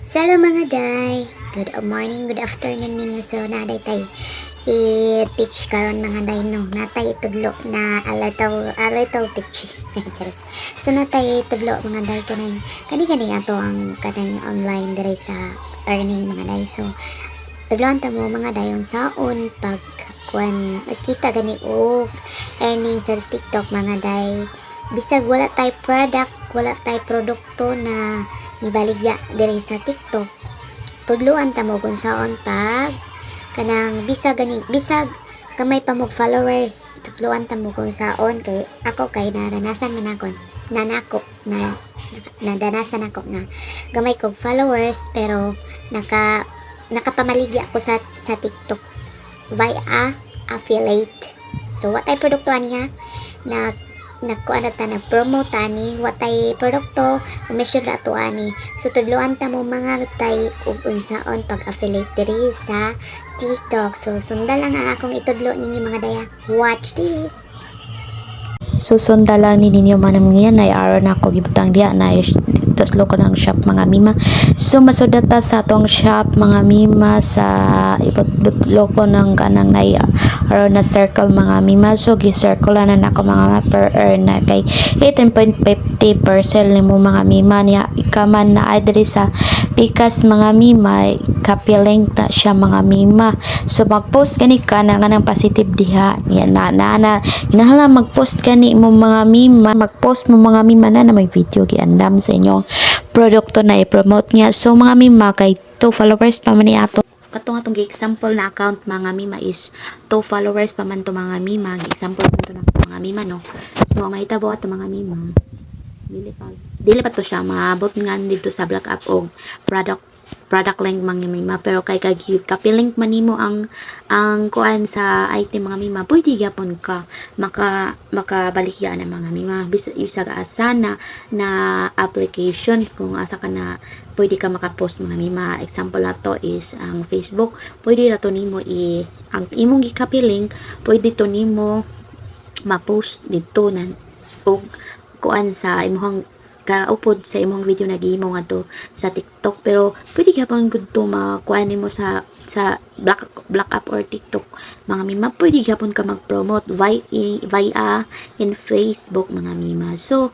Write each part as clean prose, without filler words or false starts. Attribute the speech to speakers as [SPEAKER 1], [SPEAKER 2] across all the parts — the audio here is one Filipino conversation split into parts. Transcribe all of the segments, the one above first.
[SPEAKER 1] Hello mga day. Good morning, good afternoon ninyo. So naday tay i-teach karon mga day no. Natay itudlo na alitaw teach. Charis. So natay itudlo mga day kani ato ang kanang online dire sa earning mga day. So tudloan ta mo mga day yung saon pag kuan nakita gani og earning sa TikTok mga day. Bisag wala tay product, wala tay produkto na nibaligya diri sa TikTok, tudluan ta mo kung saon pag kanang bisag kamay pa mo followers, tudluan ta mo kung saon kay ako kay naranasan man ako nadanasan ako nga gamay kog followers pero nakapamaligya ako sa TikTok via affiliate. So what ay produkto niya na nagkuan ta nag-promote ani watay produkto umisyon ra to ani. So tudloan ta mo mga tay ug unsaon pag-affiliate diri sa TikTok. So sundan lang ang akong itudlo ninyo mga daya. Watch this.
[SPEAKER 2] Susunda lang ni ninyo manam ngayon ay aron ako gibutang diha na tuslo ko ng shop mga mima. So masudata sa atong shop mga mima sa ibutlo ko ng kanang na aron na circle mga mima. So gi-circle na nako mga per earn na kay 18.50 per sale nimo mga mima niya ikaman na adre sa pikas mga mima copy link na siya mga mima. So mag-post kani ka na nga ng positive diha yan na inahala mag-post kani mo mga mima, mag-post mo mga mima na may video giandam sa inyong produkto na i-promote niya. So mga mima kay 2 followers pa man ni ato katong atong example na account mga mima is 2 followers pa man to mga mima example man to na mga mima no. So mahitabo ato mga mima dili pa to siya maabot nga dito sa black app og product link mga mima pero kay kapilink man nimo ang kuan sa item mga mima pwede gyapon ka makabalik ya na mga mima bisag asa na application kung asa ka na pwede ka makapost mga mima. Example na to is ang Facebook, pwede ra to nimo ang imong gikapilink pwede to nimo ma-post dito na og kuan sa imong kaupod sa imong video na gihimo nga to sa TikTok pero pwede gyapon gud to makuha nimo sa black app or TikTok mga mima. Pwede gyapon ka mag-promote via in Facebook mga mima. So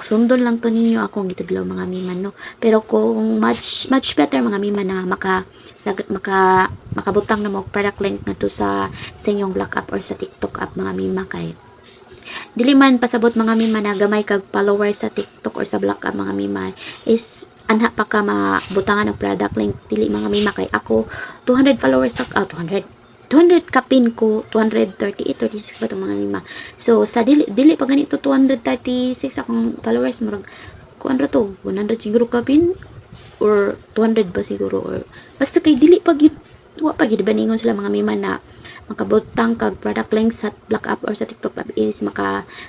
[SPEAKER 2] sundon lang to ninyo akong gitudlaw mga mima no. Pero kung much better mga mima na makabutang na mo product link na to sa inyong black app or sa TikTok app mga mima kay dili man pasabot mga mima na gamay kag followers sa TikTok or sa black app mga mima is anha pa ka mabutangan ng product link dili mga mima kay ako 200 followers 200 kapin ko 236 ba to mga mima. So sa dili pa ganito 236 akong followers murag kuan ra to 100 siguro kapin or 200 ba siguro or basta kay dili pa gyud wa pa gyud baningon sila mga mima na makabutang kag product link sa black app or sa TikTok app is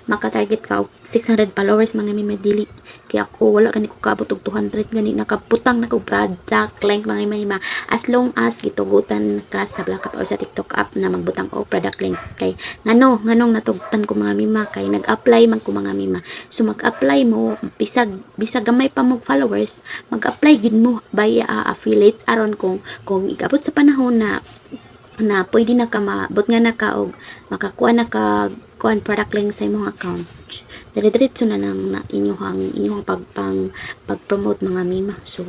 [SPEAKER 2] maka-target ka 600 followers mga mima dili kaya ako wala gani ko kaabot og 200 gani nakabutang na kog product link mga mima as long as gitugutan ka sa black app or sa TikTok app na magbutang og product link kay nganong natugtan ko mga mima kay nag-apply man ko mga mima. So mag-apply mo bisag gamay pa mo followers mag-apply gid mo via affiliate aron kung igabot sa panahon na pwede na ka maabot nga na ka og makakuha na ka kuan product link sa imong account dire-diretso na nang inyong pag-promote mga mima. So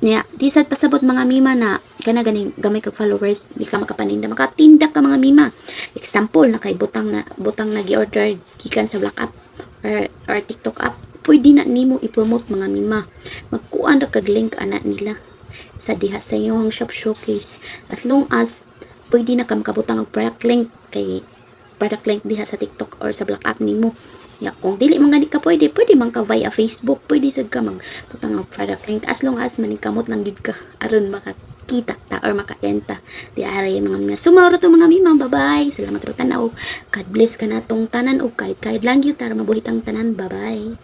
[SPEAKER 2] niya di sad pasabot mga mima na kana ganing gamay kag followers di ka makapaninda makatinda ka mga mima. Example na kay butang na gi-order gikan sa black app or TikTok app pwede na nimo i-promote mga mima magkuan ra kag link ana nila sa diha sa inyong shop showcase as long as pwede na ka makabutang og product link kay product link diha sa TikTok or sa black app nimo. Ya kung dili man gani ka pwede man ka via Facebook pwede sad ka magbutang og product link as long as manikamot lang gid ka aron makakita ta or makaenta di aray mga mima. Sumawro to mga mima. Bye bye, salamat ra tanaw. God bless ka natong tanan og kahit lang gyud tara mabuhitang tanan. Bye bye.